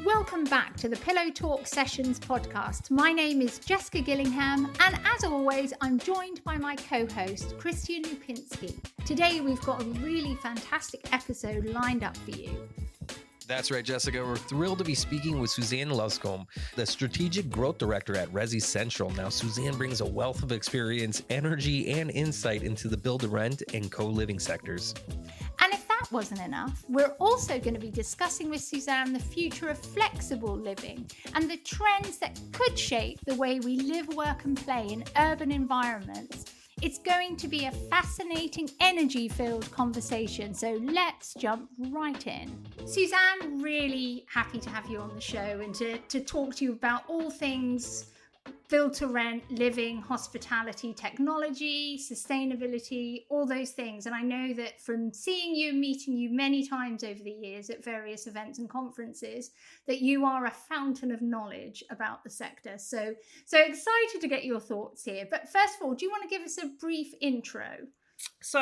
Welcome back to the Pillow Talk Sessions podcast. My name is Jessica Gillingham, and as always, I'm joined by my co-host, Kristian Lupinski. Today, we've got a really fantastic episode lined up for you. That's right, Jessica. We're thrilled to be speaking with Suzanne Luscombe, the Strategic Growth Director at resiCentral. Now, Suzanne brings a wealth of experience, energy, and insight into the build-to-rent and co-living sectors. And if that wasn't enough, we're also going to be discussing with Suzanne the future of flexible living and the trends that could shape the way we live, work, and play in urban environments. It's going to be a fascinating, energy-filled conversation, so let's jump right in. Suzanne, really happy to have you on the show and to talk to you about all things build-to-rent, living, hospitality, technology, sustainability, all those things. And I know that from seeing you, meeting you many times over the years at various events and conferences, that you are a fountain of knowledge about the sector. So excited to get your thoughts here. But first of all, do you want to give us a brief intro? So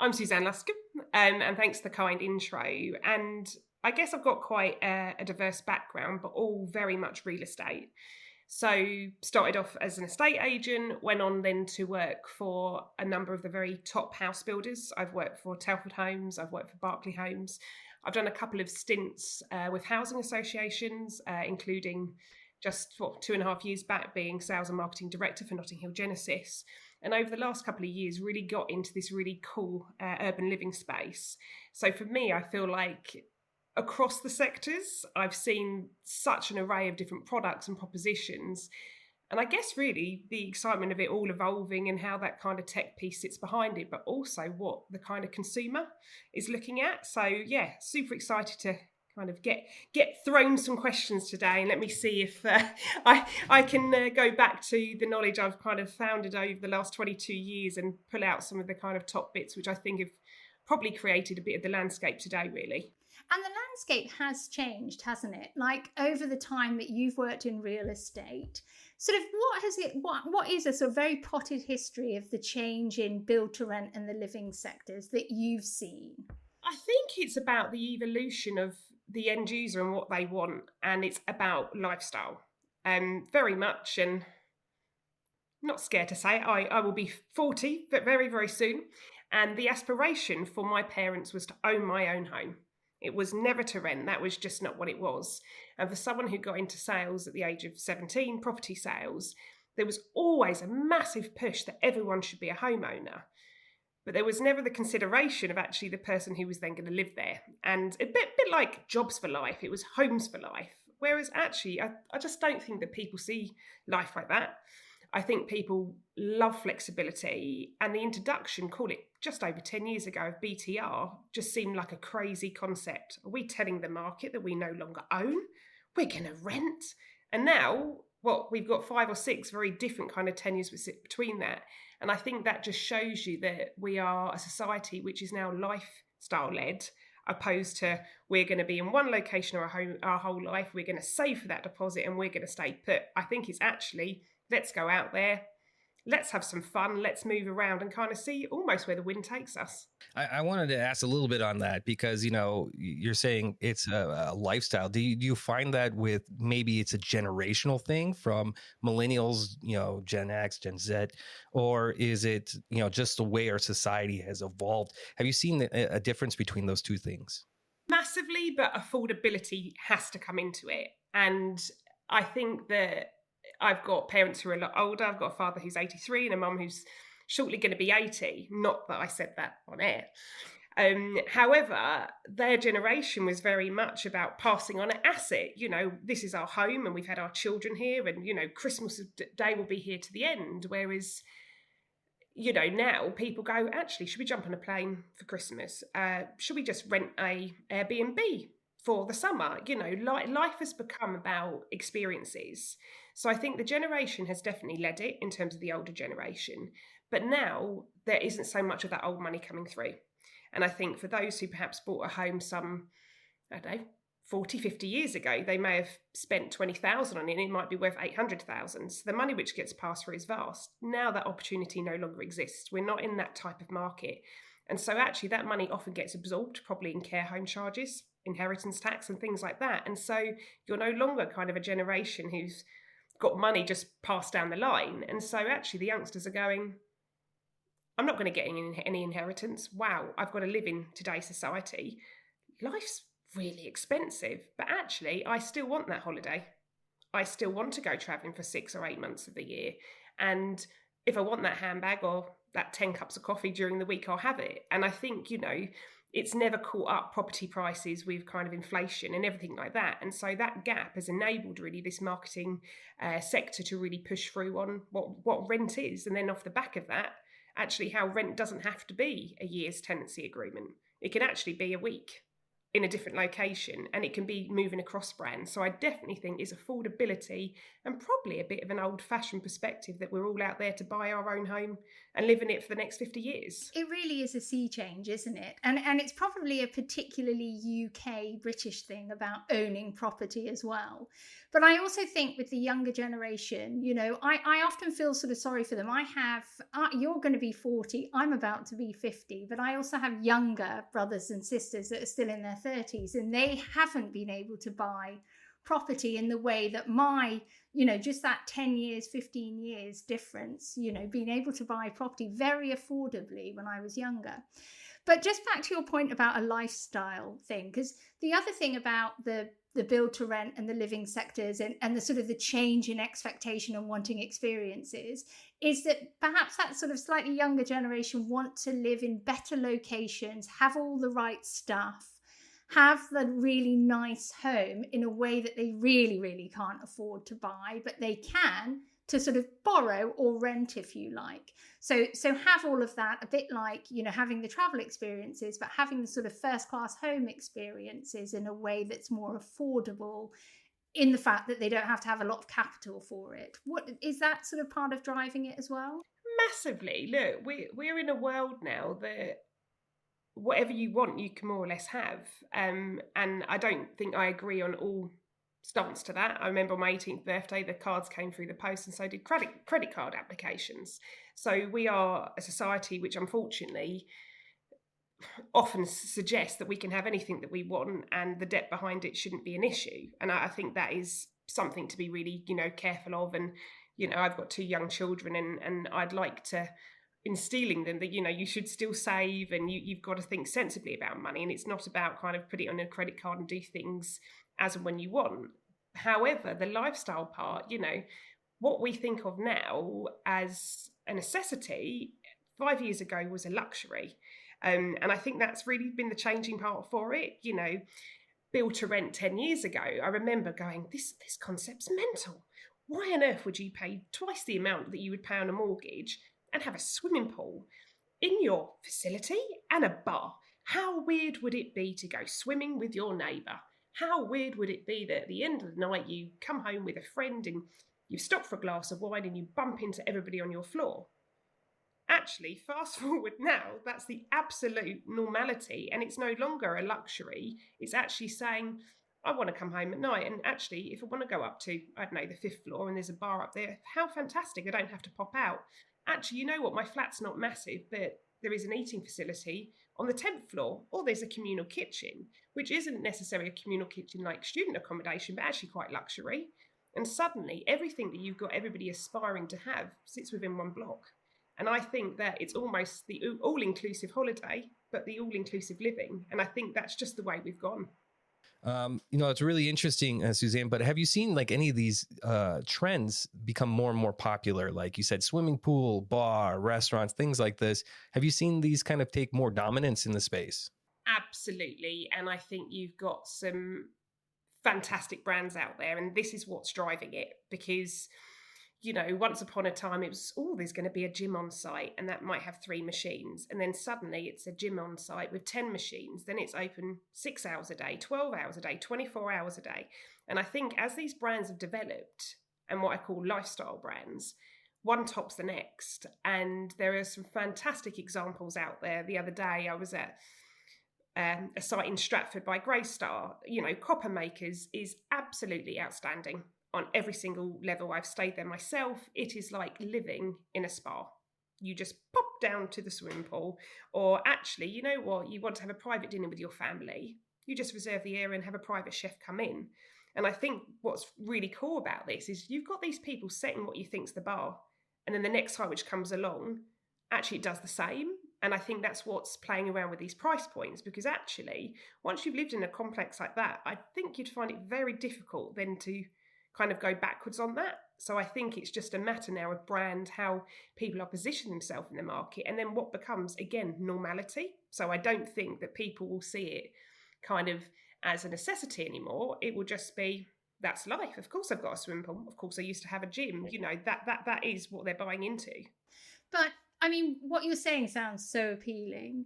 I'm Suzanne Luscombe, and thanks for the kind intro. And I guess I've got quite a diverse background, but all very much real estate. So started off as an estate agent, went on then to work for a number of the very top house builders. I've worked for Telford Homes, I've worked for Berkeley Homes. I've done a couple of stints with housing associations, including just 2.5 years back being sales and marketing director for Notting Hill Genesis. And over the last couple of years, really got into this really cool urban living space. So for me, I feel like across the sectors, I've seen such an array of different products and propositions. And I guess really the excitement of it all evolving and how that kind of tech piece sits behind it, but also what the kind of consumer is looking at. So yeah, super excited to kind of get thrown some questions today, and let me see if I can go back to the knowledge I've kind of founded over the last 22 years and pull out some of the kind of top bits, which I think have probably created a bit of the landscape today, really. And the landscape has changed, hasn't it? Like over the time that you've worked in real estate, sort of what is a sort of very potted history of the change in build to rent and the living sectors that you've seen? I think it's about the evolution of the end user and what they want, and it's about lifestyle. Very much, and not scared to say it, I will be 40, but very, very soon. And the aspiration for my parents was to own my own home. It was never to rent. That was just not what it was. And for someone who got into sales at the age of 17, property sales, there was always a massive push that everyone should be a homeowner. But there was never the consideration of actually the person who was then going to live there. And a bit like jobs for life, it was homes for life. Whereas actually, I just don't think that people see life like that. I think people love flexibility, and the introduction, call it just over 10 years ago, of BTR just seemed like a crazy concept. Are we telling the market that we no longer own? We're going to rent. And now, we've got 5 or 6 very different kind of tenures between that. And I think that just shows you that we are a society which is now lifestyle-led, opposed to we're going to be in one location our whole life, we're going to save for that deposit and we're going to stay put. I think it's actually, let's go out there, let's have some fun, let's move around and kind of see almost where the wind takes us. I wanted to ask a little bit on that because, you're saying it's a lifestyle. Do you find that with maybe it's a generational thing from millennials, Gen X, Gen Z, or is it, just the way our society has evolved? Have you seen a difference between those two things? Massively, but affordability has to come into it. And I think that I've got parents who are a lot older. I've got a father who's 83 and a mum who's shortly going to be 80. Not that I said that on air. However, their generation was very much about passing on an asset. This is our home and we've had our children here and, Christmas Day will be here to the end. Whereas, now people go, actually, should we jump on a plane for Christmas? Should we just rent a Airbnb for the summer? Life has become about experiences. So I think the generation has definitely led it in terms of the older generation. But now there isn't so much of that old money coming through. And I think for those who perhaps bought a home some, 40, 50 years ago, they may have spent 20,000 on it and it might be worth 800,000. So the money which gets passed through is vast. Now that opportunity no longer exists. We're not in that type of market. And so actually that money often gets absorbed probably in care home charges, inheritance tax and things like that. And so you're no longer kind of a generation who's got money just passed down the line. And so actually the youngsters are going, I'm not going to get any inheritance. Wow, I've got to live in today's society. Life's really expensive, but actually I still want that holiday. I still want to go traveling for 6 or 8 months of the year. And if I want that handbag or that 10 cups of coffee during the week, I'll have it. And I think, it's never caught up property prices with kind of inflation and everything like that. And so that gap has enabled really this marketing sector to really push through on what rent is. And then off the back of that, actually how rent doesn't have to be a year's tenancy agreement. It can actually be a week in a different location, and it can be moving across brands. So I definitely think it's affordability and probably a bit of an old-fashioned perspective that we're all out there to buy our own home and live in it for the next 50 years. It really is a sea change, isn't it? And it's probably a particularly UK British thing about owning property as well. But I also think with the younger generation, I often feel sort of sorry for them. You're going to be 40, I'm about to be 50, but I also have younger brothers and sisters that are still in their 30s, and they haven't been able to buy property in the way that my, just that 10 years, 15 years difference, being able to buy property very affordably when I was younger. But just back to your point about a lifestyle thing, because the other thing about the build to rent and the living sectors and the sort of the change in expectation and wanting experiences is that perhaps that sort of slightly younger generation want to live in better locations, have all the right stuff, have the really nice home in a way that they really, really can't afford to buy, but they can to sort of borrow or rent, if you like. So have all of that, a bit like, having the travel experiences, but having the sort of first class home experiences in a way that's more affordable, in the fact that they don't have to have a lot of capital for it. What is that sort of part of driving it as well? Massively. Look, we're in a world now that whatever you want, you can more or less have. And I don't think I agree on all stance to that. I remember on my 18th birthday, the cards came through the post, and so did credit card applications. So we are a society which unfortunately often suggests that we can have anything that we want and the debt behind it shouldn't be an issue. And I think that is something to be really, careful of. And, I've got 2 young children, and I'd like to instilling them that, you should still save, and you've got to think sensibly about money. And it's not about kind of put it on a credit card and do things as and when you want. However, the lifestyle part, what we think of now as a necessity 5 years ago was a luxury. And I think that's really been the changing part for it. Build to rent 10 years ago, I remember going, this concept's mental. Why on earth would you pay twice the amount that you would pay on a mortgage and have a swimming pool in your facility and a bar? How weird would it be to go swimming with your neighbour? How weird would it be that at the end of the night you come home with a friend and you stop for a glass of wine and you bump into everybody on your floor? Actually, fast forward now, that's the absolute normality, and it's no longer a luxury. It's actually saying, I want to come home at night, and actually, if I want to go up to, I don't know, the 5th floor and there's a bar up there, how fantastic, I don't have to pop out. Actually, you know what, my flat's not massive, but there is an eating facility on the 10th floor, or there's a communal kitchen, which isn't necessarily a communal kitchen like student accommodation, but actually quite luxury. And suddenly, everything that you've got everybody aspiring to have sits within one block. And I think that it's almost the all-inclusive holiday, but the all-inclusive living. And I think that's just the way we've gone. It's really interesting, Suzanne, but have you seen like any of these trends become more and more popular? Like you said, swimming pool, bar, restaurants, things like this. Have you seen these kind of take more dominance in the space? Absolutely. And I think you've got some fantastic brands out there, and this is what's driving it, because once upon a time it was, there's going to be a gym on site, and that might have 3 machines. And then suddenly it's a gym on site with 10 machines. Then it's open 6 hours a day, 12 hours a day, 24 hours a day. And I think as these brands have developed, and what I call lifestyle brands, one tops the next. And there are some fantastic examples out there. The other day I was at a site in Stratford by Greystar. Copper Makers is absolutely outstanding on every single level. I've stayed there myself. It is like living in a spa. You just pop down to the swimming pool, or actually, you know what, you want to have a private dinner with your family, you just reserve the area and have a private chef come in. And I think what's really cool about this is you've got these people setting what you think's the bar, and then the next time which comes along, actually it does the same. And I think that's what's playing around with these price points, because actually, once you've lived in a complex like that, I think you'd find it very difficult then to kind of go backwards on that. So I think it's just a matter now of brand, how people are positioning themselves in the market, and then what becomes, again, normality. So I don't think that people will see it kind of as a necessity anymore. It will just be, that's life. Of course I've got a swimming pool. Of course I used to have a gym. You know, that is what they're buying into. But I mean, what you're saying sounds so appealing.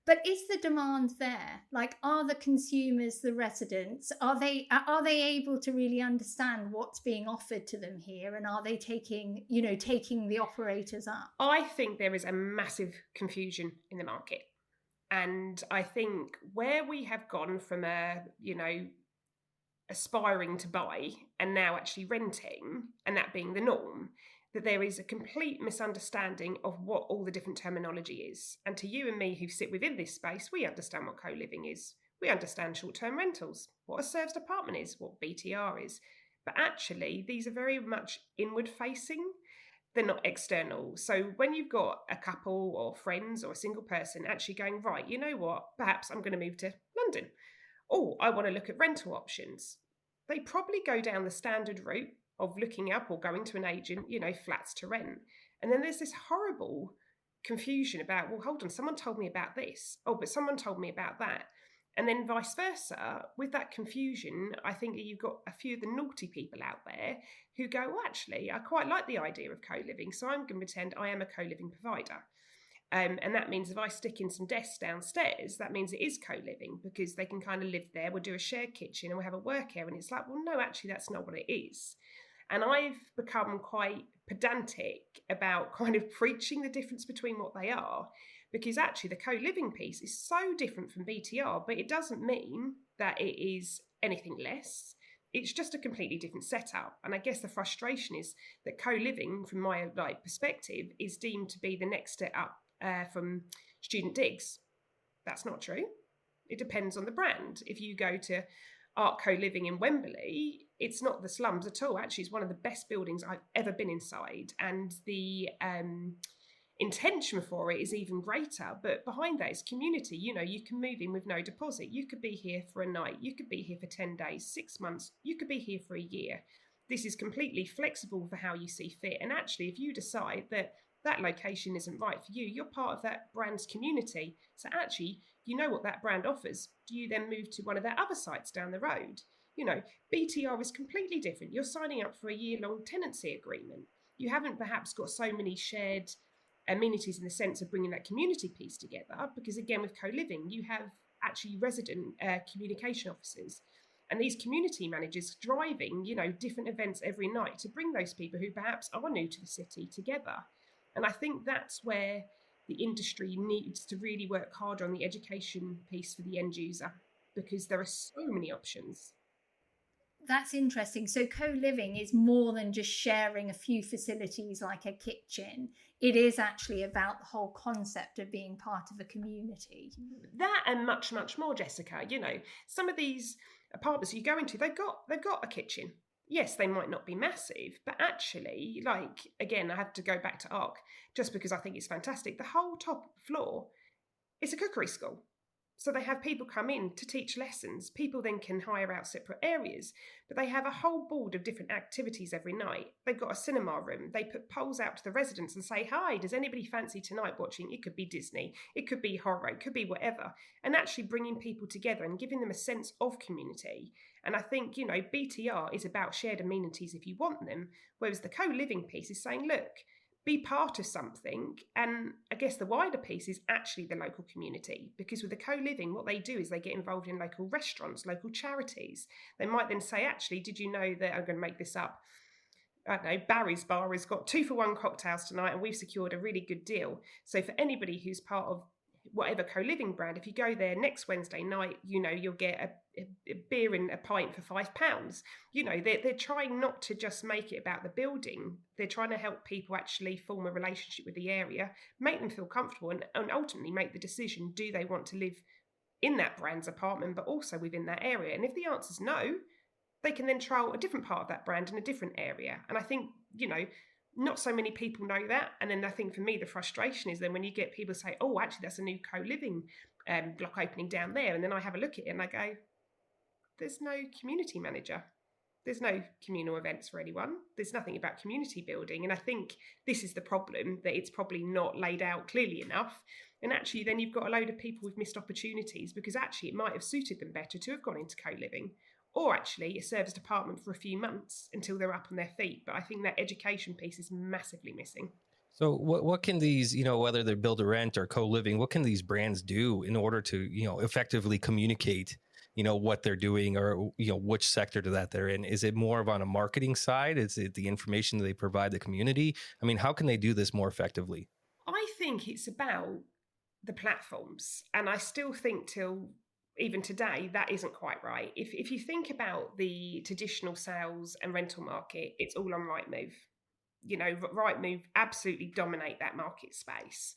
But is the demand there? Like, are the consumers, the residents, are they able to really understand what's being offered to them here? And are they taking the operators up? I think there is a massive confusion in the market. And I think where we have gone from aspiring to buy and now actually renting, and that being the norm, that there is a complete misunderstanding of what all the different terminology is. And to you and me who sit within this space, we understand what co-living is. We understand short-term rentals, what a serviced apartment is, what BTR is. But actually, these are very much inward-facing. They're not external. So when you've got a couple or friends or a single person actually going, right, you know what, perhaps I'm going to move to London. Oh, I want to look at rental options. They probably go down the standard route of looking up or going to an agent, flats to rent. And then there's this horrible confusion about, well, hold on, someone told me about this. Oh, but someone told me about that. And then vice versa. With that confusion, I think you've got a few of the naughty people out there who go, well, actually, I quite like the idea of co-living, so I'm going to pretend I am a co-living provider. And that means if I stick in some desks downstairs, that means it is co-living, because they can kind of live there. We'll do a shared kitchen and we'll have a work area. And it's like, well, no, actually, that's not what it is. And I've become quite pedantic about kind of preaching the difference between what they are, because actually the co-living piece is so different from BTR, but it doesn't mean that it is anything less. It's just a completely different setup. And I guess the frustration is that co-living, from my perspective, is deemed to be the next step up from student digs. That's not true. It depends on the brand. If you go to Art Co-Living in Wembley, it's not the slums at all. Actually, it's one of the best buildings I've ever been inside. And the intention for it is even greater. But behind that is community. You can move in with no deposit. You could be here for a night. You could be here for 10 days, 6 months. You could be here for a year. This is completely flexible for how you see fit. And actually, if you decide that that location isn't right for you, you're part of that brand's community. So actually, you know what that brand offers. Do you then move to one of their other sites down the road? BTR is completely different. You're signing up for a year-long tenancy agreement. You haven't perhaps got so many shared amenities in the sense of bringing that community piece together, because again, with co-living, you have actually resident communication officers. And these community managers driving, different events every night to bring those people who perhaps are new to the city together. And I think that's where the industry needs to really work harder on the education piece for the end user, because there are so many options. That's interesting. So co-living is more than just sharing a few facilities like a kitchen. It is actually about the whole concept of being part of a community. That and much, much more, Jessica. Some of these apartments you go into, they've got a kitchen. Yes, they might not be massive, but actually, again, I have to go back to ARC just because I think it's fantastic. The whole top floor is a cookery school. So they have people come in to teach lessons. People then can hire out separate areas, but they have a whole board of different activities every night. They've got a cinema room. They put polls out to the residents and say, hi, does anybody fancy tonight watching? It could be Disney, it could be horror, it could be whatever. And actually bringing people together and giving them a sense of community. And I think, BTR is about shared amenities if you want them, whereas the co-living piece is saying, look, be part of something. And I guess the wider piece is actually the local community, because with the co-living, what they do is they get involved in local restaurants, local charities. They might then say, actually, did you know that, I'm going to make this up, I don't know, Barry's Bar has got 2-for-1 cocktails tonight and we've secured a really good deal. So for anybody who's part of whatever co-living brand, if you go there next Wednesday night, you'll get a beer and a pint for £5. They're trying not to just make it about the building. They're trying to help people actually form a relationship with the area, make them feel comfortable, and ultimately make the decision, do they want to live in that brand's apartment, but also within that area? And if the answer's no, they can then trial a different part of that brand in a different area. And I think, not so many people know that. And then I think for me, the frustration is then when you get people say, oh, actually, that's a new co-living block opening down there. And then I have a look at it and I go, there's no community manager. There's no communal events for anyone. There's nothing about community building. And I think this is the problem, that it's probably not laid out clearly enough. And actually, then you've got a load of people with missed opportunities, because actually it might have suited them better to have gone into co-living, or actually a serviced apartment for a few months until they're up on their feet. But I think that education piece is massively missing. So what can these, whether they're build to rent or co-living, what can these brands do in order to, effectively communicate, what they're doing, or, which sector that they're in? Is it more of on a marketing side? Is it the information that they provide the community? I mean, how can they do this more effectively? I think it's about the platforms. And I still think till even today, that isn't quite right. If you think about the traditional sales and rental market, it's all on Rightmove. Rightmove absolutely dominate that market space.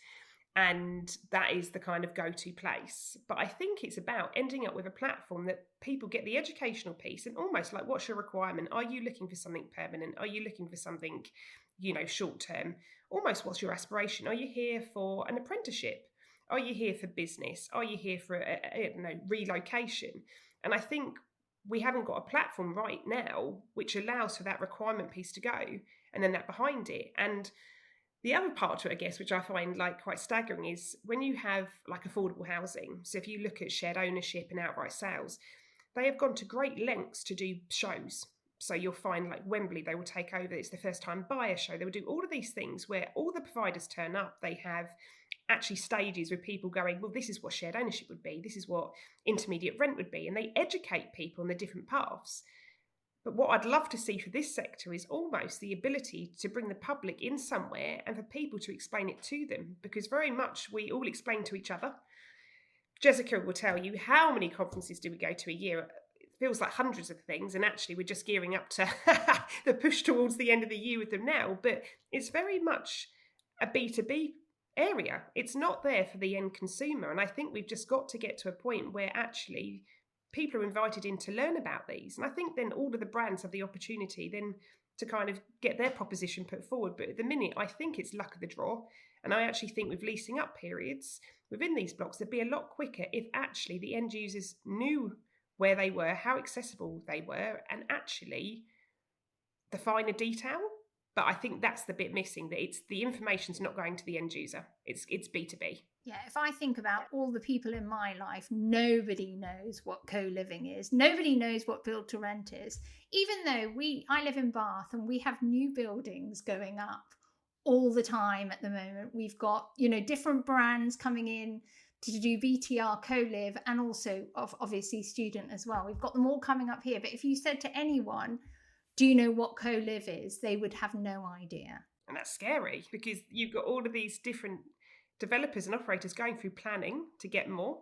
And that is the kind of go-to place. But I think it's about ending up with a platform that people get the educational piece, and almost like, what's your requirement? Are you looking for something permanent? Are you looking for something, short-term? Almost, what's your aspiration? Are you here for an apprenticeship? Are you here for business? Are you here for relocation? And I think we haven't got a platform right now which allows for that requirement piece to go, and then that behind it. And the other part to it, I guess, which I find quite staggering, is when you have affordable housing. So if you look at shared ownership and outright sales, they have gone to great lengths to do shows. So you'll find Wembley, they will take over. It's the first time buyer show. They will do all of these things where all the providers turn up. They have actually stages with people going, well, this is what shared ownership would be. This is what intermediate rent would be. And they educate people on the different paths. But what I'd love to see for this sector is almost the ability to bring the public in somewhere and for people to explain it to them, because very much we all explain to each other. Jessica will tell you, how many conferences do we go to a year? It feels like hundreds of things, and actually we're just gearing up to the push towards the end of the year with them now. But it's very much a B2B area. It's not there for the end consumer. And I think we've just got to get to a point where actually people are invited in to learn about these. And I think then all of the brands have the opportunity then to kind of get their proposition put forward. But at the minute, I think it's luck of the draw. And I actually think with leasing up periods within these blocks, they'd be a lot quicker if actually the end users knew where they were, how accessible they were, and actually the finer detail. But I think that's the bit missing, that it's the information's not going to the end user. It's B2B. Yeah, if I think about all the people in my life, nobody knows what co-living is. Nobody knows what build to rent is. Even though I live in Bath and we have new buildings going up all the time at the moment. We've got, different brands coming in to do BTR Co-Live, and also obviously student as well. We've got them all coming up here. But if you said to anyone, do you know what co-live is? They would have no idea. And that's scary, because you've got all of these different developers and operators going through planning to get more.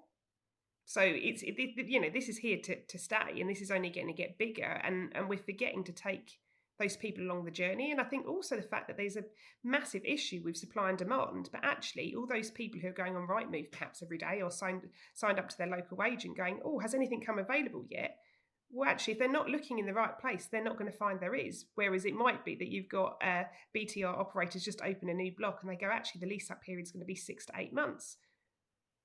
So this is here to stay, and this is only going to get bigger. And we're forgetting to take those people along the journey. And I think also the fact that there's a massive issue with supply and demand, but actually all those people who are going on Rightmove perhaps every day, or signed up to their local agent going, oh, has anything come available yet? Well, actually, if they're not looking in the right place, they're not going to find there is. Whereas it might be that you've got BTR operators just open a new block and they go, actually, the lease up period is going to be 6 to 8 months.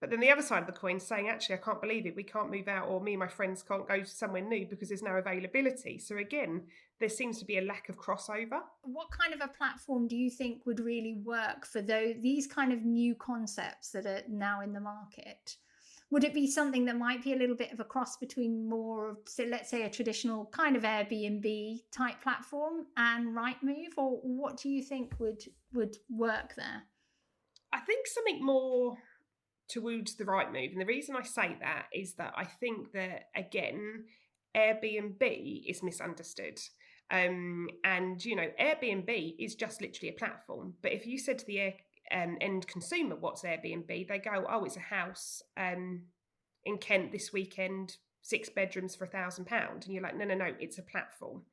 But then the other side of the coin saying, actually, I can't believe it. We can't move out, or me and my friends can't go somewhere new because there's no availability. So again, there seems to be a lack of crossover. What kind of a platform do you think would really work for these kind of new concepts that are now in the market? Would it be something that might be a little bit of a cross between more of, let's say, a traditional kind of Airbnb type platform and Rightmove? Or what do you think would work there? I think something more towards the Rightmove. And the reason I say that is that I think that, again, Airbnb is misunderstood. And, Airbnb is just literally a platform. But if you said to the end consumer what's Airbnb, they go, oh, it's a house in Kent this weekend, 6 bedrooms for £1,000. And you're like, no, it's a platform.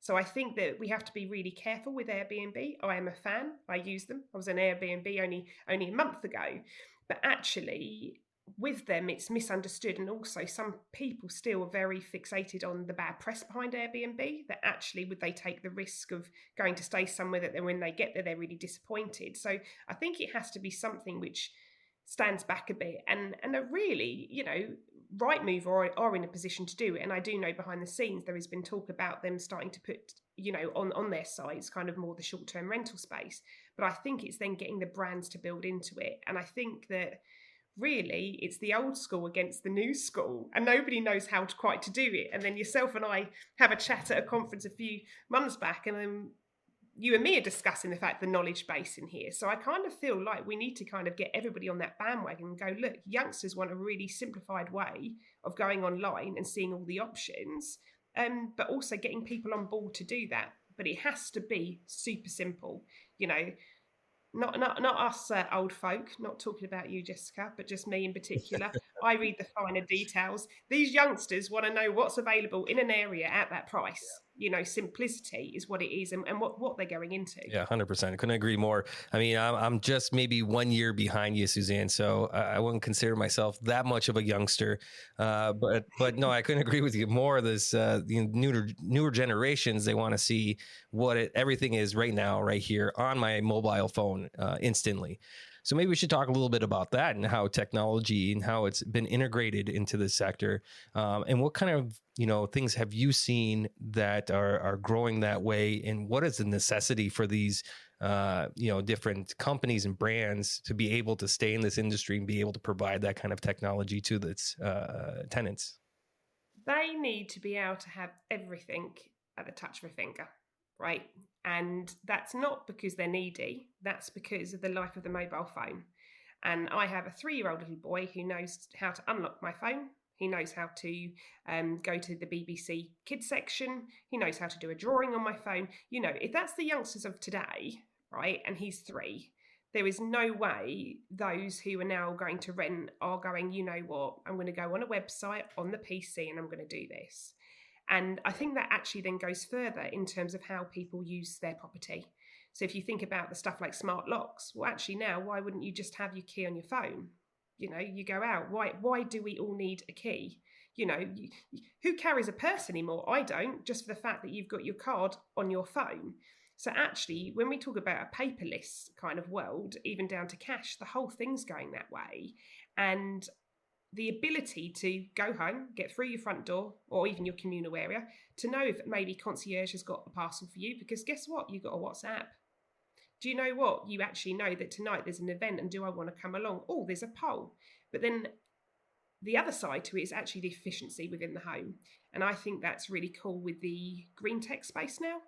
So I think that we have to be really careful with Airbnb. I am a fan. I use them. I was on Airbnb only a month ago. But actually, with them, it's misunderstood. And also, some people still are very fixated on the bad press behind Airbnb, that actually would they take the risk of going to stay somewhere that then when they get there, they're really disappointed. So I think it has to be something which stands back a bit and are really, Rightmove are in a position to do it. And I do know behind the scenes there has been talk about them starting to put, on their sites kind of more the short-term rental space. But I think it's then getting the brands to build into it. And I think that really it's the old school against the new school, and nobody knows how to do it. And then yourself and I have a chat at a conference a few months back, and then you and me are discussing the fact the knowledge base in here. So I kind of feel like we need to kind of get everybody on that bandwagon and go, look, youngsters want a really simplified way of going online and seeing all the options, but also getting people on board to do that. But it has to be super simple, not us old folk, not talking about you, Jessica, but just me in particular. I read the finer details. These youngsters want to know what's available in an area at that price. Simplicity is what it is, and what they're going into. Yeah, 100%. I couldn't agree more. I mean, I'm just maybe 1 year behind you, Suzanne, so I wouldn't consider myself that much of a youngster. But no, I couldn't agree with you more. This newer generations, they want to see what everything is right now, right here on my mobile phone instantly. So maybe we should talk a little bit about that and how technology and how it's been integrated into the sector, and what kind of things have you seen that are growing that way, and what is the necessity for these different companies and brands to be able to stay in this industry and be able to provide that kind of technology to its tenants? They need to be able to have everything at the touch of a finger, right? And that's not because they're needy, that's because of the life of the mobile phone. And I have a 3-year-old little boy who knows how to unlock my phone. He knows how to go to the BBC Kids section. He knows how to do a drawing on my phone. If that's the youngsters of today, right, and he's 3, there is no way those who are now going to rent are going, you know what, I'm going to go on a website on the PC and I'm going to do this. And I think that actually then goes further in terms of how people use their property. So if you think about the stuff like smart locks, well, actually now, why wouldn't you just have your key on your phone? You go out. Why do we all need a key? Who carries a purse anymore? I don't, just for the fact that you've got your card on your phone. So actually, when we talk about a paperless kind of world, even down to cash, the whole thing's going that way. And the ability to go home, get through your front door or even your communal area, to know if maybe concierge has got a parcel for you, because guess what? You've got a WhatsApp. Do you know what? You actually know that tonight there's an event and do I want to come along? Oh, there's a poll. But then the other side to it is actually the efficiency within the home. And I think that's really cool with the green tech space now.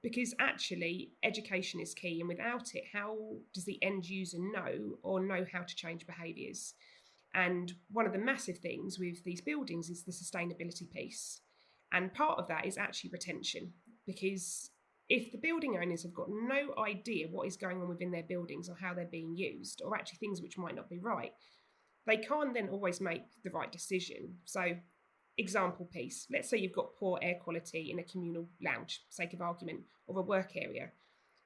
Because actually education is key. And without it, how does the end user know how to change behaviours? And one of the massive things with these buildings is the sustainability piece. And part of that is actually retention, because if the building owners have got no idea what is going on within their buildings or how they're being used, or actually things which might not be right, they can't then always make the right decision. So, example piece, let's say you've got poor air quality in a communal lounge, sake of argument, or a work area.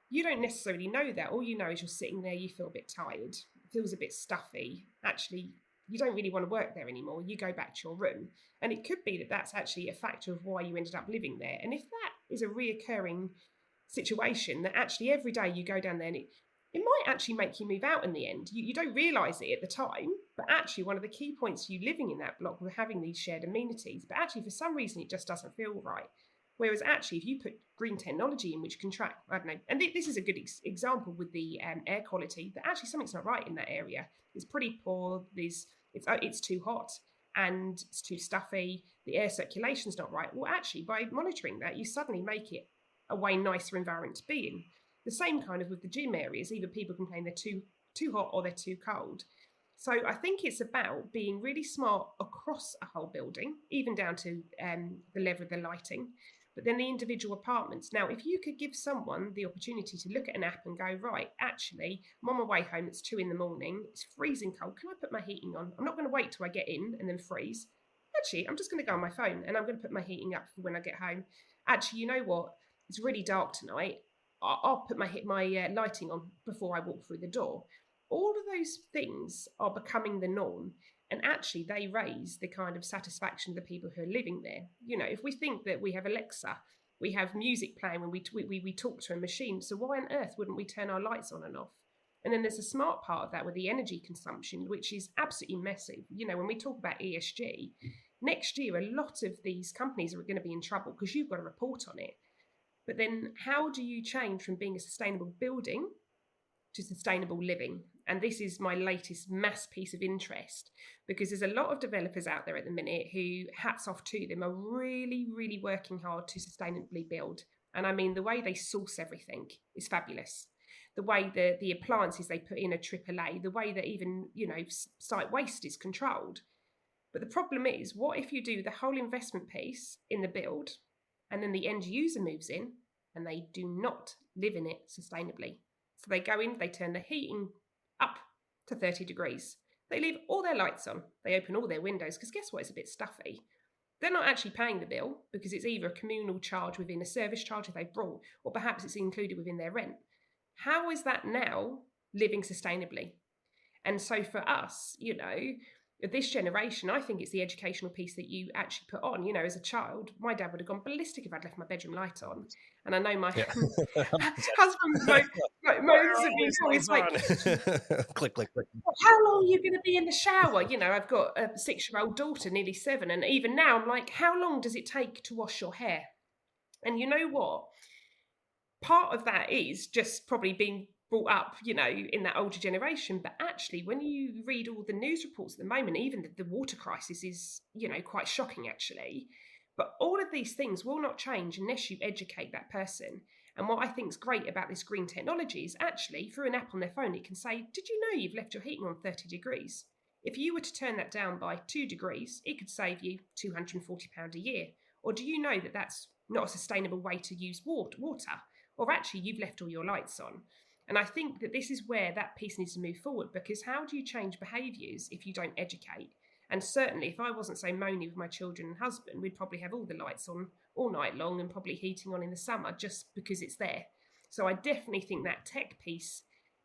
You don't necessarily know that. All you know is you're sitting there, you feel a bit tired, it feels a bit stuffy. Actually, you don't really want to work there anymore. You go back to your room. And it could be that that's actually a factor of why you ended up living there. And if that is a reoccurring situation, that actually every day you go down there and it might actually make you move out in the end. You don't realise it at the time, but actually one of the key points to you living in that block were having these shared amenities. But actually for some reason it just doesn't feel right. Whereas actually if you put green technology in which can track, I don't know, and this is a good example with the air quality, that actually something's not right in that area. It's pretty poor, it's too hot and it's too stuffy, the air circulation's not right. Well, actually, by monitoring that, you suddenly make it a way nicer environment to be in. The same kind of with the gym areas, either people complain they're too hot or they're too cold. So I think it's about being really smart across a whole building, even down to the level of the lighting, But then the individual apartments. Now, if you could give someone the opportunity to look at an app and go, right, actually, I'm on my way home, it's 2 a.m, it's freezing cold. Can I put my heating on? I'm not going to wait till I get in and then freeze. Actually, I'm just going to go on my phone and I'm going to put my heating up for when I get home. Actually, you know what? It's really dark tonight. I'll put my lighting on before I walk through the door. All of those things are becoming the norm. And actually, they raise the kind of satisfaction of the people who are living there. You know, if we think that we have Alexa, we have music playing when we talk to a machine, so why on earth wouldn't we turn our lights on and off? And then there's a smart part of that with the energy consumption, which is absolutely massive. You know, when we talk about ESG, next year, a lot of these companies are going to be in trouble because you've got to report on it. But then how do you change from being a sustainable building to sustainable living? And this is my latest mass piece of interest, because there's a lot of developers out there at the minute who, hats off to them, are really, really working hard to sustainably build. And I mean, the way they source everything is fabulous. The way the appliances they put in are AAA, the way that even, you know, site waste is controlled. But the problem is, what if you do the whole investment piece in the build and then the end user moves in and they do not live in it sustainably? So they go in, they turn the heating up to 30 degrees. They leave all their lights on. They open all their windows because guess what? It's a bit stuffy. They're not actually paying the bill because it's either a communal charge within a service charge that they brought, or perhaps it's included within their rent. How is that now living sustainably? And so for us, you know, this generation, I think it's the educational piece that you actually put on. You know, as a child, my dad would have gone ballistic if I'd left my bedroom light on. And I know my husband moans at me. He's like, click, click, click. how long are you going to be in the shower? You know, I've got a 6-year-old daughter, nearly 7. And even now, I'm like, how long does it take to wash your hair? And you know what? Part of that is just probably being brought up, you know, in that older generation. But actually, when you read all the news reports at the moment, even the water crisis is, you know, quite shocking, actually. But all of these things will not change unless you educate that person. And what I think is great about this green technology is actually, through an app on their phone, it can say, did you know you've left your heating on 30 degrees? If you were to turn that down by 2 degrees, it could save you £240 a year. Or do you know that that's not a sustainable way to use water? Or actually, you've left all your lights on. And I think that this is where that piece needs to move forward, because how do you change behaviours if you don't educate? And certainly, if I wasn't so moany with my children and husband, we'd probably have all the lights on all night long and probably heating on in the summer just because it's there. So I definitely think that tech piece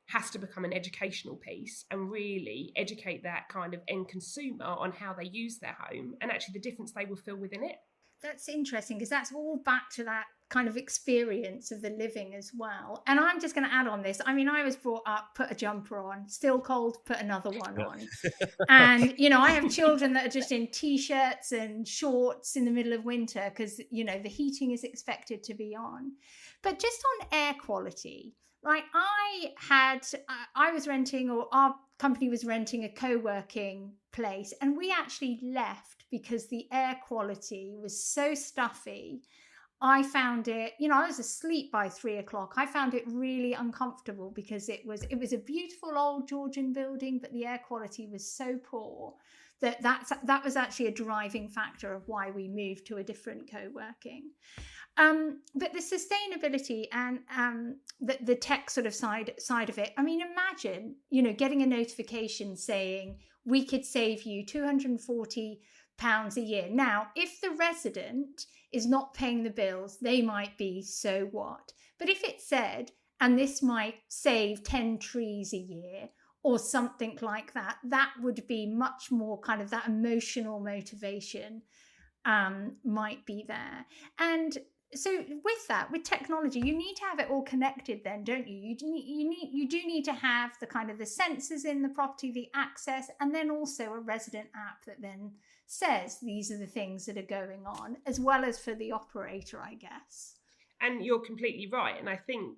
has to become an educational piece and really educate that kind of end consumer on how they use their home and actually the difference they will feel within it. That's interesting, because that's all back to that kind of experience of the living as well. And I'm just going to add on this. I mean, I was brought up, put a jumper on, still cold, put another one on. And, you know, I have children that are just in T-shirts and shorts in the middle of winter because, you know, the heating is expected to be on. But just on air quality, right, I was renting, or our company was renting, a co-working place, and we actually left because the air quality was so stuffy. I found it, you know, I was asleep by 3 o'clock. I found it really uncomfortable because it was a beautiful old Georgian building, but the air quality was so poor that was actually a driving factor of why we moved to a different co-working. But the sustainability and the tech sort of side of it, I mean, imagine, you know, getting a notification saying we could save you £240 a year. Now, if the resident is not paying the bills, they might be, so what? But if it said, and this might save 10 trees a year or something like that, that would be much more kind of that emotional motivation might be there. And so with that, with technology, you need to have it all connected then, don't you? You do need to have the kind of the sensors in the property, the access, and then also a resident app that then says these are the things that are going on, as well as for the operator, I guess. And you're completely right. And I think,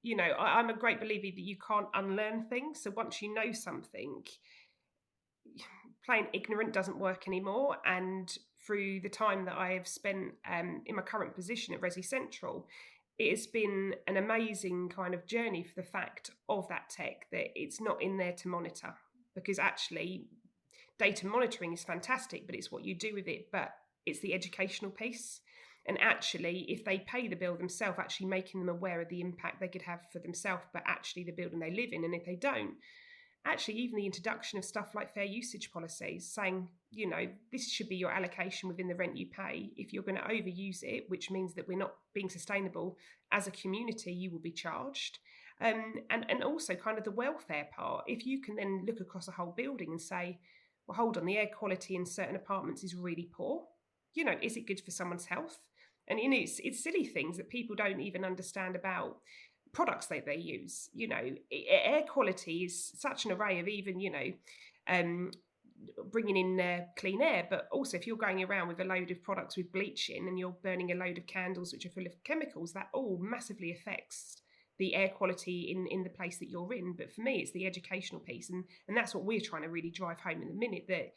you know, I'm a great believer that you can't unlearn things. So once you know something, plain ignorant doesn't work anymore. And through the time that I have spent in my current position at resiCentral, it has been an amazing kind of journey for the fact of that tech, that it's not in there to monitor, because actually data monitoring is fantastic, but it's what you do with it. But it's the educational piece. And actually, if they pay the bill themselves, actually making them aware of the impact they could have for themselves, but actually the building they live in. And if they don't, actually even the introduction of stuff like fair usage policies, saying, this should be your allocation within the rent you pay. If you're going to overuse it, which means that we're not being sustainable as a community, you will be charged. And also kind of the welfare part. If you can then look across a whole building and say, well, hold on, the air quality in certain apartments is really poor. Is it good for someone's health? And it's silly things that people don't even understand about products that they use. Air quality is such an array of even, bringing in clean air, but also if you're going around with a load of products with bleach in and you're burning a load of candles which are full of chemicals, that all massively affects the air quality in the place that you're in. But for me, it's the educational piece, and that's what we're trying to really drive home in the minute, that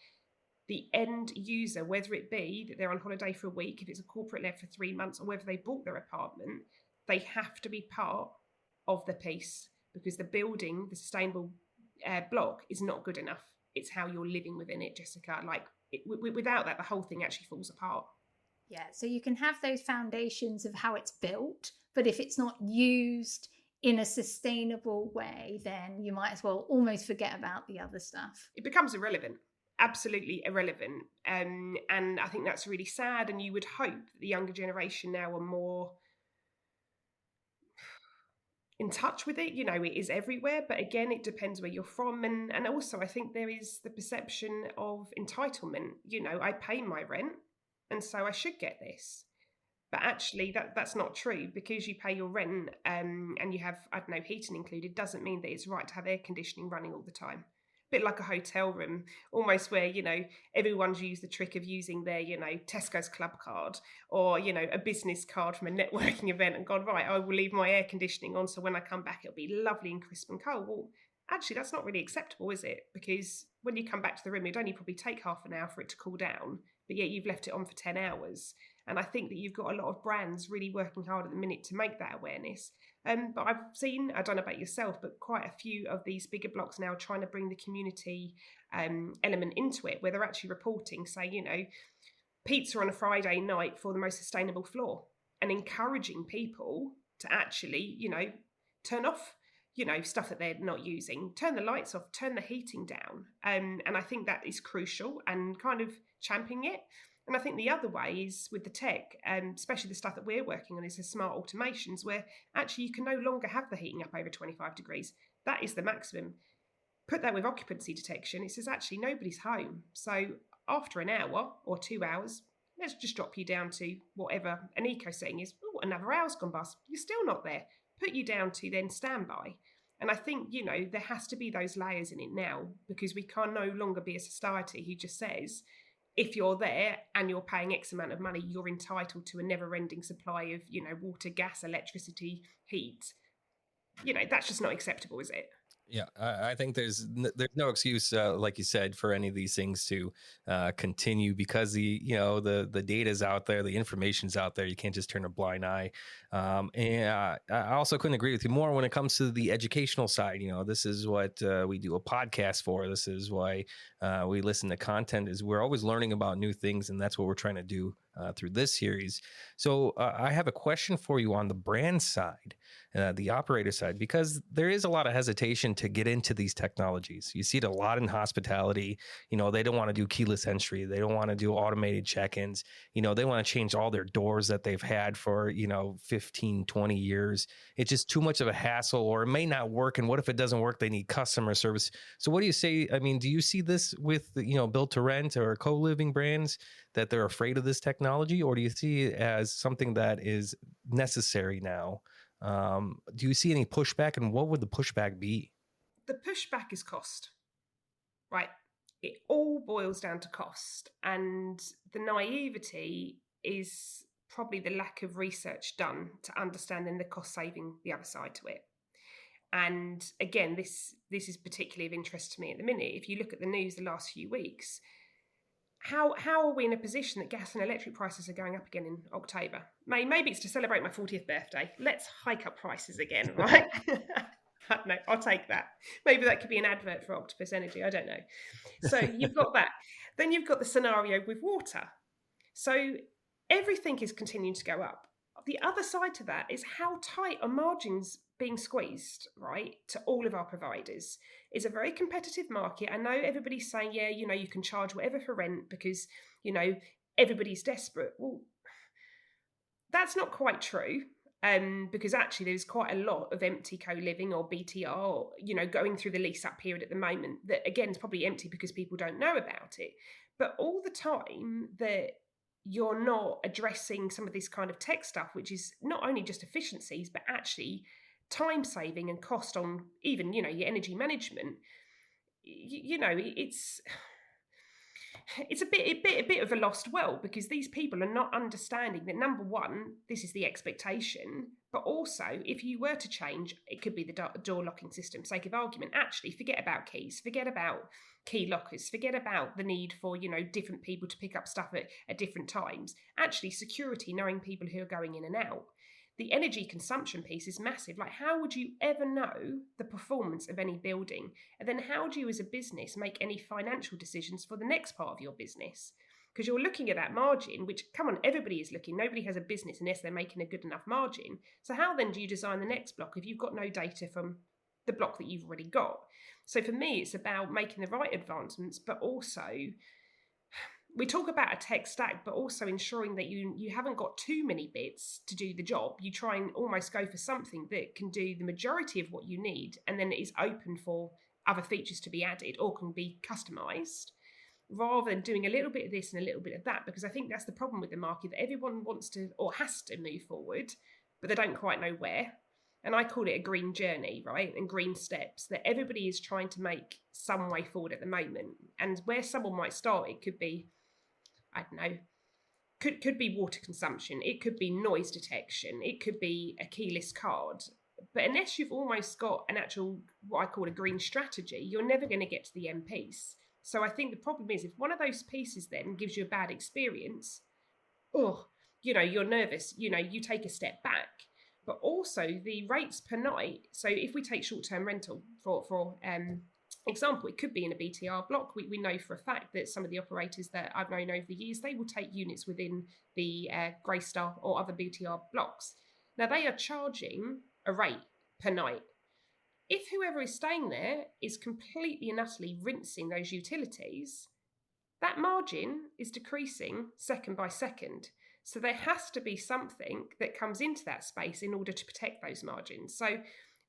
the end user, whether it be that they're on holiday for a week, if it's a corporate let for 3 months, or whether they bought their apartment, they have to be part of the piece, because the building, the sustainable block is not good enough. It's how you're living within it, Jessica. Without that, the whole thing actually falls apart. Yeah, so you can have those foundations of how it's built, but if it's not used in a sustainable way, then you might as well almost forget about the other stuff. It becomes irrelevant. Absolutely irrelevant. And I think that's really sad. And you would hope that the younger generation now are more in touch with it. It is everywhere, but again, it depends where you're from. And also, I think there is the perception of entitlement. I pay my rent, and so I should get this. But actually, that's not true, because you pay your rent and you have, heating included, doesn't mean that it's right to have air conditioning running all the time. Bit like a hotel room, almost, where everyone's used the trick of using their Tesco's club card, or a business card from a networking event, and gone, right, I will leave my air conditioning on, so when I come back it'll be lovely and crisp and cold. Well, actually, that's not really acceptable, is it? Because when you come back to the room, it'd only probably take half an hour for it to cool down, but yet you've left it on for 10 hours. And I think that you've got a lot of brands really working hard at the minute to make that awareness. But I've seen, I don't know about yourself, but quite a few of these bigger blocks now trying to bring the community element into it, where they're actually reporting, say, pizza on a Friday night for the most sustainable floor, and encouraging people to actually, turn off, stuff that they're not using, turn the lights off, turn the heating down. And I think that is crucial, and kind of championing it. And I think the other way is with the tech, especially the stuff that we're working on, is the smart automations, where actually you can no longer have the heating up over 25 degrees. That is the maximum. Put that with occupancy detection. It says actually nobody's home. So after an hour or 2 hours, let's just drop you down to whatever an eco setting is. Oh, another hour's gone past. You're still not there. Put you down to then standby. And I think, there has to be those layers in it now, because we can no longer be a society who just says, if you're there and you're paying X amount of money, you're entitled to a never-ending supply of, water, gas, electricity, heat. That's just not acceptable, is it? Yeah, I think there's no excuse, like you said, for any of these things to continue, because the data's out there, the information's out there. You can't just turn a blind eye. And I also couldn't agree with you more when it comes to the educational side. This is what we do a podcast for. This is why we listen to content. Is we're always learning about new things, and that's what we're trying to do through this series. So I have a question for you on the brand side. The operator side, because there is a lot of hesitation to get into these technologies. You see it a lot in hospitality. They don't want to do keyless entry. They don't want to do automated check-ins. They want to change all their doors that they've had for, 15, 20 years. It's just too much of a hassle, or it may not work. And what if it doesn't work? They need customer service. So what do you say? I mean, do you see this with, build to rent or co-living brands, that they're afraid of this technology, or do you see it as something that is necessary now? Do you see any pushback, and what would the pushback be? The pushback is cost, right? It all boils down to cost, and the naivety is probably the lack of research done to understanding the cost saving the other side to it. And again, this is particularly of interest to me at the minute. If you look at the news the last few weeks, how are we in a position that gas and electric prices are going up again in October? Maybe it's to celebrate my 40th birthday. Let's hike up prices again, right? I don't know, I'll take that. Maybe that could be an advert for Octopus Energy. I don't know. So you've got that. Then you've got the scenario with water. So everything is continuing to go up. The other side to that is how tight are margins being squeezed, right, to all of our providers. It's a very competitive market. I know everybody's saying, yeah, you know, you can charge whatever for rent because, you know, everybody's desperate. Well, that's not quite true. Because actually there's quite a lot of empty co-living or BTR, you know, going through the lease up period at the moment that, again, is probably empty because people don't know about it. But all the time that you're not addressing some of this kind of tech stuff, which is not only just efficiencies, but actually time saving and cost on even, you know, your energy management, you know, it's a bit of a lost well, because these people are not understanding that, number one, this is the expectation, but also if you were to change, it could be the door locking system, sake of argument. Actually, forget about keys, forget about key lockers, forget about the need for, you know, different people to pick up stuff at different times. Actually, security, knowing people who are going in and out. The energy consumption piece is massive. Like, how would you ever know the performance of any building? And then how do you as a business make any financial decisions for the next part of your business? Because you're looking at that margin, which, come on, everybody is looking. Nobody has a business unless they're making a good enough margin. So how then do you design the next block if you've got no data from the block that you've already got? So for me, it's about making the right advancements, but also we talk about a tech stack, but also ensuring that you haven't got too many bits to do the job. You try and almost go for something that can do the majority of what you need, and then it is open for other features to be added or can be customized, rather than doing a little bit of this and a little bit of that. Because I think that's the problem with the market, that everyone wants to or has to move forward, but they don't quite know where. And I call it a green journey, right? And green steps, that everybody is trying to make some way forward at the moment. And where someone might start, it could be, I don't know, could be water consumption, it could be noise detection, it could be a keyless card. But unless you've almost got an actual, what I call a green strategy, you're never going to get to the end piece. So I think the problem is, if one of those pieces then gives you a bad experience, oh, you know, you're nervous, you know, you take a step back. But also the rates per night. So if we take short-term rental for example, it could be in a BTR block. We know for a fact that some of the operators that I've known over the years, they will take units within the Greystar or other BTR blocks. Now, they are charging a rate per night. If whoever is staying there is completely and utterly rinsing those utilities, that margin is decreasing second by second. So there has to be something that comes into that space in order to protect those margins. So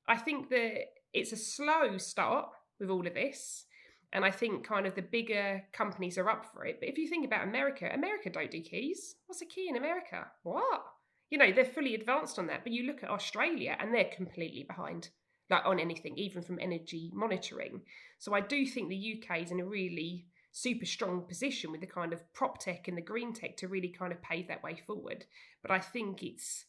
I think that it's a slow start with all of this. And I think kind of the bigger companies are up for it. But if you think about America don't do keys. What's a key in America? What? You know, they're fully advanced on that. But you look at Australia and they're completely behind, like on anything, even from energy monitoring. So I do think the UK is in a really super strong position with the kind of prop tech and the green tech to really kind of pave that way forward. But I think it's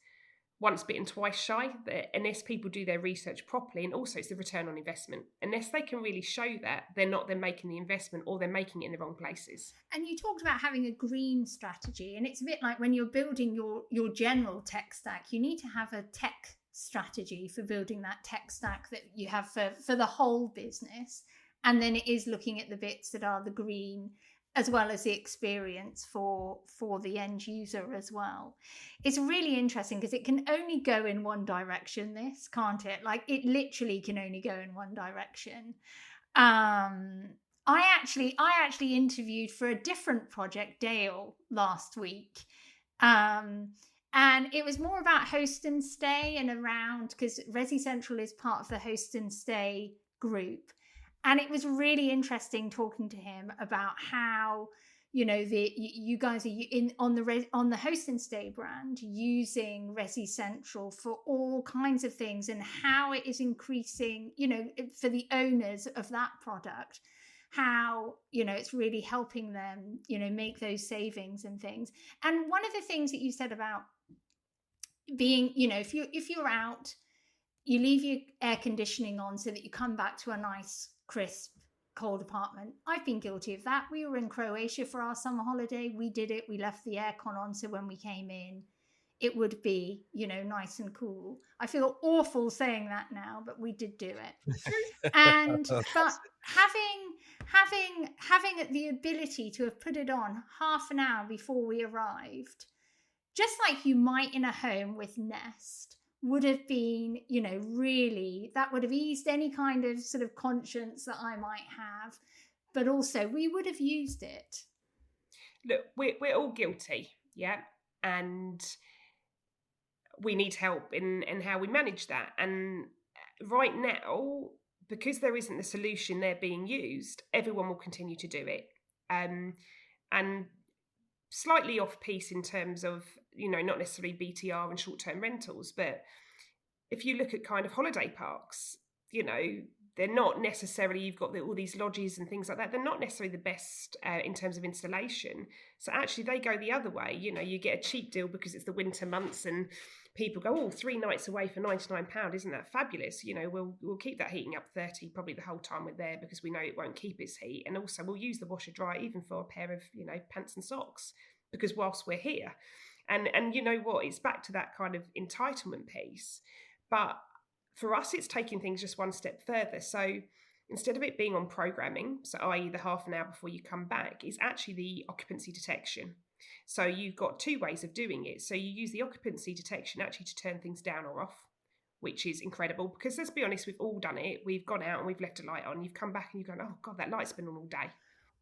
once bitten, twice shy, that unless people do their research properly, and also it's the return on investment, unless they can really show that they're not then making the investment or they're making it in the wrong places. And you talked about having a green strategy, and it's a bit like when you're building your general tech stack, you need to have a tech strategy for building that tech stack that you have for the whole business. And then it is looking at the bits that are the green, as well as the experience for the end user as well. It's really interesting because it can only go in one direction, this, can't it? Like, it literally can only go in one direction. I actually interviewed for a different project, Dale, last week. And it was more about host and stay and around, because resiCentral is part of the host and stay group. And it was really interesting talking to him about how, you know, you guys are on the host and stay brand using resiCentral for all kinds of things, and how it is increasing, you know, for the owners of that product, how, you know, it's really helping them, you know, make those savings and things. And one of the things that you said about being, you know, if you're out, you leave your air conditioning on so that you come back to a nice, crisp, cold apartment. I've been guilty of that. We were in Croatia for our summer holiday. We did it. We left the aircon on, so when we came in, it would be, you know, nice and cool. I feel awful saying that now, but we did do it. And but having the ability to have put it on half an hour before we arrived just like you might in a home with Nest, would have been, really, that would have eased any kind of sort of conscience that I might have. But also, we would have used it. Look, we're all guilty, yeah? And we need help in how we manage that. And right now, because there isn't the solution there being used, everyone will continue to do it. And slightly off piece in terms of, not necessarily BTR and short-term rentals, but if you look at kind of holiday parks, they're not necessarily, you've got all these lodges and things like that, they're not necessarily the best in terms of installation. So actually they go the other way. You get a cheap deal because it's the winter months and people go, 3 nights away for £99, isn't that fabulous? We'll keep that heating up 30 probably the whole time we're there because we know it won't keep its heat. And also we'll use the washer dryer even for a pair of, pants and socks because whilst we're here. And you know what, it's back to that kind of entitlement piece. But for us, it's taking things just one step further. So instead of it being on programming, so i.e. the half an hour before you come back, it's actually the occupancy detection. So you've got 2 ways of doing it. So you use the occupancy detection actually to turn things down or off, which is incredible because let's be honest, we've all done it. We've gone out and we've left a light on. You've come back and you've gone, oh God, that light's been on all day.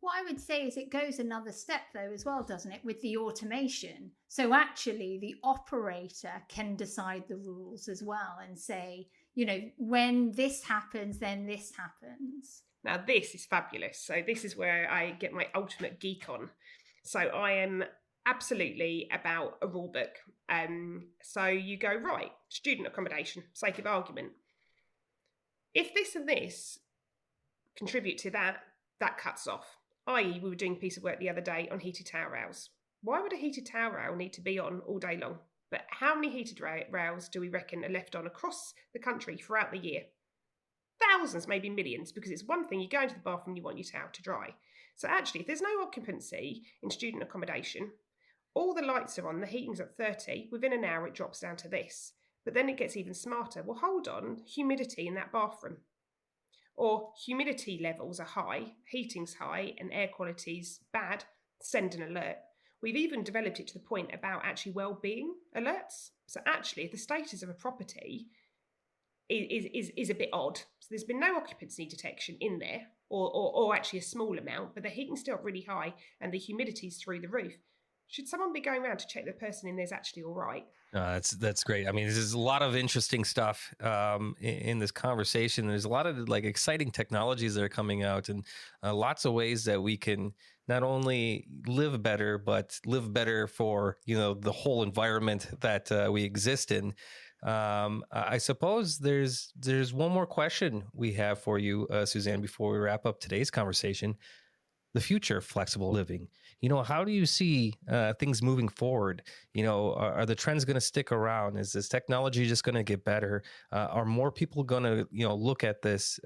What I would say is it goes another step though as well, doesn't it, with the automation. So actually the operator can decide the rules as well and say, when this happens, then this happens. Now this is fabulous. So this is where I get my ultimate geek on. So I am absolutely about a rule book. So you go, right, student accommodation, sake of argument. If this and this contribute to that, that cuts off. I.e. we were doing a piece of work the other day on heated towel rails. Why would a heated towel rail need to be on all day long? But how many heated rails do we reckon are left on across the country throughout the year? Thousands, maybe millions, because it's one thing, you go into the bathroom, you want your towel to dry. So actually, if there's no occupancy in student accommodation, all the lights are on, the heating's at 30, within an hour it drops down to this. But then it gets even smarter. Well, hold on, humidity in that bathroom. Or humidity levels are high, heating's high, and air quality's bad, send an alert. We've even developed it to the point about actually well-being alerts. So actually, if the status of a property is a bit odd, so there's been no occupancy detection in there, or actually a small amount, but the heating's still really high and the humidity's through the roof. Should someone be going around to check the person in there's actually all right? That's great. I mean, there's a lot of interesting stuff in this conversation. There's a lot of exciting technologies that are coming out, and lots of ways that we can not only live better, but live better for the whole environment that we exist in. I suppose there's one more question we have for you, Suzanne, before we wrap up today's conversation. The future of flexible living. How do you see things moving forward? Are the trends going to stick around? Is this technology just going to get better? Are more people going to, look at this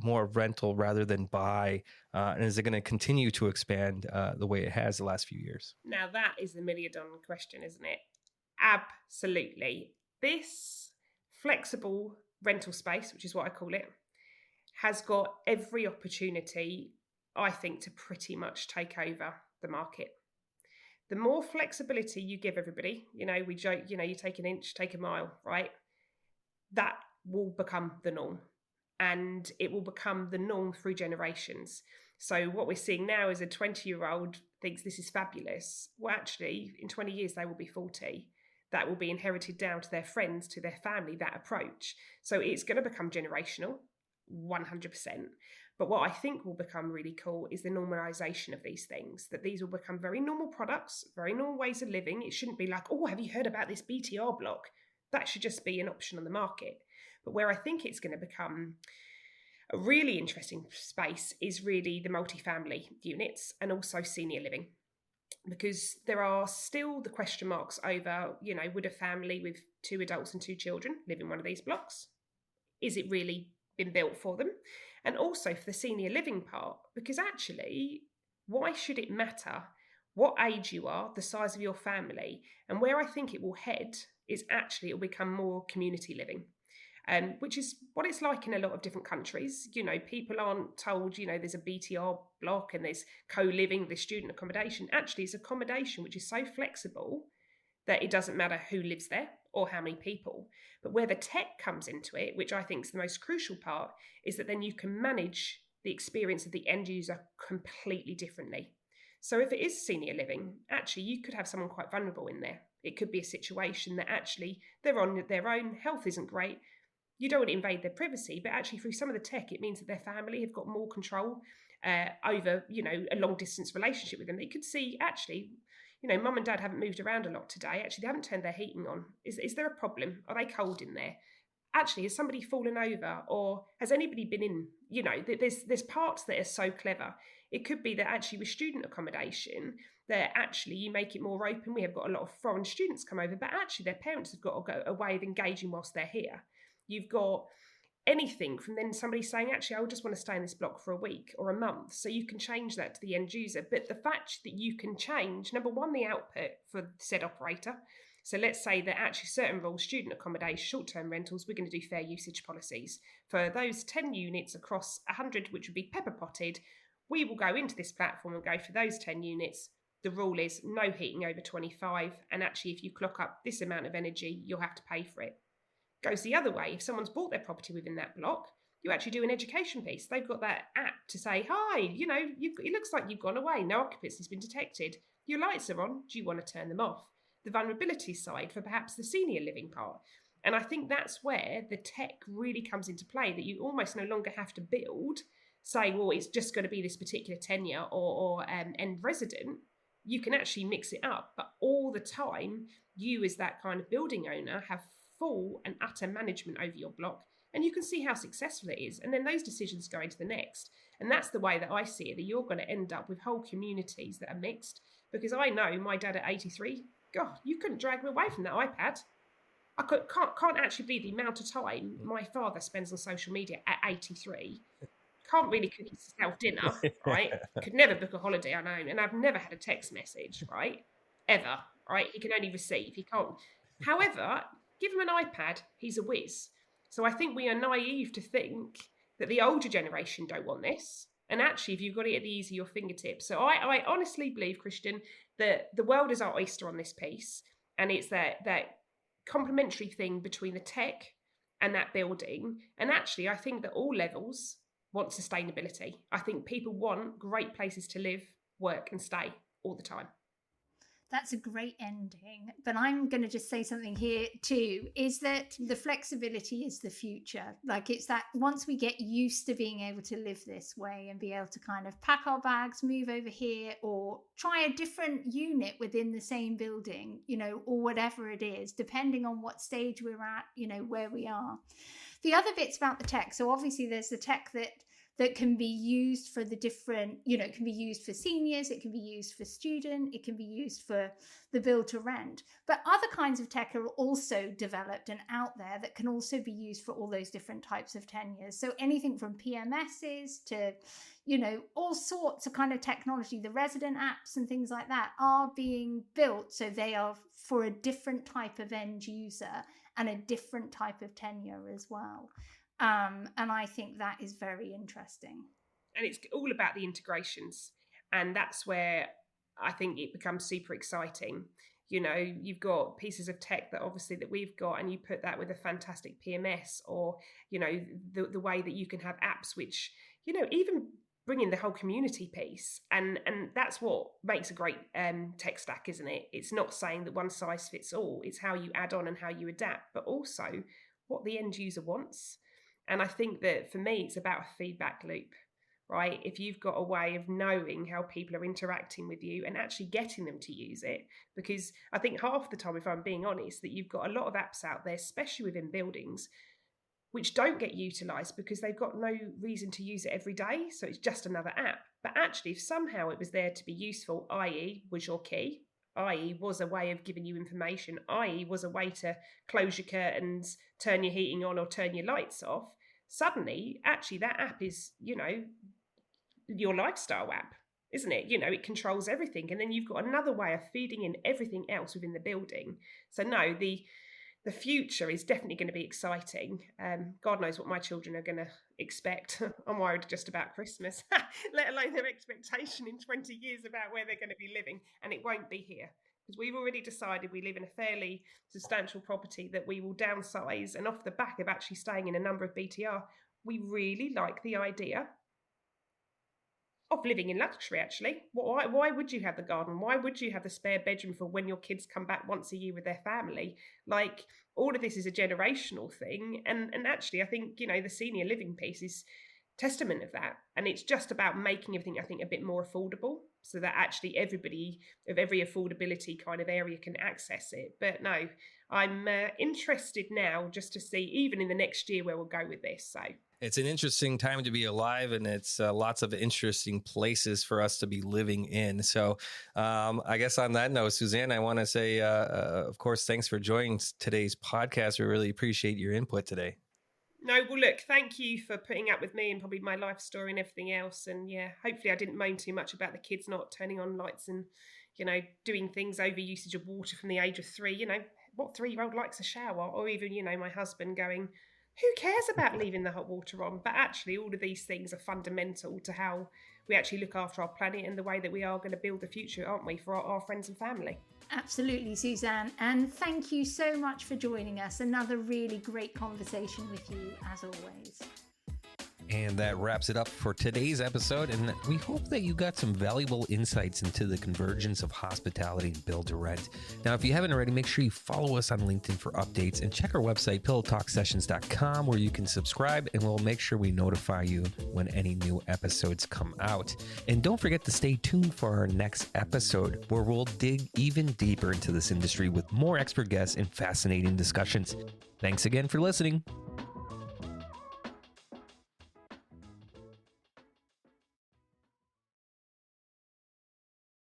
more rental rather than buy? And is it going to continue to expand the way it has the last few years? Now that is the million-dollar question, isn't it? Absolutely. This flexible rental space, which is what I call it, has got every opportunity, I think, to pretty much take over the market. The more flexibility you give everybody, we joke, you take an inch, take a mile, right? That will become the norm. And it will become the norm through generations. So what we're seeing now is a 20-year-old thinks this is fabulous. Well, actually, in 20 years, they will be 40. That will be inherited down to their friends, to their family, that approach. So it's going to become generational, 100%. But what I think will become really cool is the normalization of these things, that these will become very normal products, very normal ways of living. It shouldn't be like, have you heard about this BTR block? That should just be an option on the market. But where I think it's going to become a really interesting space is really the multifamily units and also senior living. Because there are still the question marks over, would a family with 2 adults and 2 children live in one of these blocks? Is it really been built for them? And also for the senior living part, because actually, why should it matter what age you are, the size of your family? And where I think it will head is actually it will become more community living, which is what it's like in a lot of different countries. People aren't told, there's a BTR block and there's co-living, there's student accommodation. Actually, it's accommodation which is so flexible that it doesn't matter who lives there or how many people. But where the tech comes into it, which I think is the most crucial part, is that then you can manage the experience of the end user completely differently. So if it is senior living, actually you could have someone quite vulnerable in there. It could be a situation that actually they're on their own, health isn't great. You don't want to invade their privacy, but actually through some of the tech, it means that their family have got more control over, a long distance relationship with them. They could see, actually, mum and dad haven't moved around a lot today. Actually, they haven't turned their heating on. Is there a problem? Are they cold in there? Actually, has somebody fallen over, or has anybody been in? There's parts that are so clever. It could be that actually with student accommodation, that actually you make it more open. We have got a lot of foreign students come over, but actually their parents have got a way of engaging whilst they're here. You've got anything from then somebody saying, actually, I just want to stay in this block for a week or a month. So you can change that to the end user. But the fact that you can change, number one, the output for said operator. So let's say that actually certain rules, student accommodation, short-term rentals, we're going to do fair usage policies. For those 10 units across 100, which would be pepper potted, we will go into this platform and go for those 10 units. The rule is no heating over 25. And actually, if you clock up this amount of energy, you'll have to pay for it. Goes the other way. If someone's bought their property within that block, you actually do an education piece. They've got that app to say, hi, it looks like you've gone away. No occupancy has been detected. Your lights are on. Do you want to turn them off? The vulnerability side for perhaps the senior living part. And I think that's where the tech really comes into play, that you almost no longer have to build, saying, well, it's just going to be this particular tenure or end resident. You can actually mix it up. But all the time, you as that kind of building owner have full and utter management over your block, and you can see how successful it is, and then those decisions go into the next. And that's the way that I see it, that you're going to end up with whole communities that are mixed, because I know my dad at 83, God, you couldn't drag me away from that iPad. I can't actually believe the amount of time my father spends on social media at 83. Can't really cook himself dinner, right? Could never book a holiday, I know, and I've never had a text message, right? Ever, right? He can only receive, he can't. However, give him an iPad, he's a whiz. So I think we are naive to think that the older generation don't want this. And actually, if you've got it at the ease of your fingertips. So I honestly believe, Kristian, that the world is our oyster on this piece. And it's that complementary thing between the tech and that building. And actually, I think that all levels want sustainability. I think people want great places to live, work and stay all the time. That's a great ending. But I'm going to just say something here too, is that the flexibility is the future. Like, it's that once we get used to being able to live this way and be able to kind of pack our bags, move over here, or try a different unit within the same building, or whatever it is, depending on what stage we're at, where we are. The other bits about the tech. So obviously there's the tech that can be used for the different, it can be used for seniors, it can be used for student, it can be used for the build to rent. But other kinds of tech are also developed and out there that can also be used for all those different types of tenures. So anything from PMSs to, all sorts of kind of technology, the resident apps and things like that are being built. So they are for a different type of end user and a different type of tenure as well. And I think that is very interesting. And it's all about the integrations. And that's where I think it becomes super exciting. You've got pieces of tech that obviously that we've got, and you put that with a fantastic PMS, or, the way that you can have apps which, even bring in the whole community piece. And that's what makes a great tech stack, isn't it? It's not saying that one size fits all. It's how you add on and how you adapt, but also what the end user wants. And I think that for me, it's about a feedback loop, right? If you've got a way of knowing how people are interacting with you and actually getting them to use it, because I think half the time, if I'm being honest, that you've got a lot of apps out there, especially within buildings, which don't get utilised because they've got no reason to use it every day. So it's just another app. But actually, if somehow it was there to be useful, i.e. was your key, i.e. was a way of giving you information, i.e. was a way to close your curtains, turn your heating on or turn your lights off, suddenly, actually, that app is, your lifestyle app, isn't it? It controls everything. And then you've got another way of feeding in everything else within the building. So no, the future is definitely going to be exciting. God knows what my children are going to expect. I'm worried just about Christmas, let alone their expectation in 20 years about where they're going to be living. And it won't be here. because we've already decided we live in a fairly substantial property that we will downsize, and off the back of actually staying in a number of BTR, we really like the idea of living in luxury, actually. Why would you have the garden? Why would you have the spare bedroom for when your kids come back once a year with their family? Like, all of this is a generational thing. And actually, I think, the senior living piece is testament of that. And it's just about making everything, I think, a bit more affordable so that actually everybody of every affordability kind of area can access it. But no, I'm interested now just to see, even in the next year, where we'll go with this. So it's an interesting time to be alive, and it's lots of interesting places for us to be living in. So I guess on that note, Suzanne, I want to say, of course, thanks for joining today's podcast. We really appreciate your input today. No, well, look, thank you for putting up with me and probably my life story and everything else. And yeah, hopefully I didn't moan too much about the kids not turning on lights and, doing things over usage of water from the age of 3. What 3-year-old likes a shower? Or even, my husband going, who cares about leaving the hot water on? But actually, all of these things are fundamental to how we actually look after our planet and the way that we are going to build the future, aren't we, for our friends and family? Absolutely, Suzanne. And thank you so much for joining us. Another really great conversation with you, as always. And that wraps it up for today's episode. And we hope that you got some valuable insights into the convergence of hospitality and build to rent. Now, if you haven't already, make sure you follow us on LinkedIn for updates and check our website, pillowtalksessions.com, where you can subscribe, and we'll make sure we notify you when any new episodes come out. And don't forget to stay tuned for our next episode, where we'll dig even deeper into this industry with more expert guests and fascinating discussions. Thanks again for listening.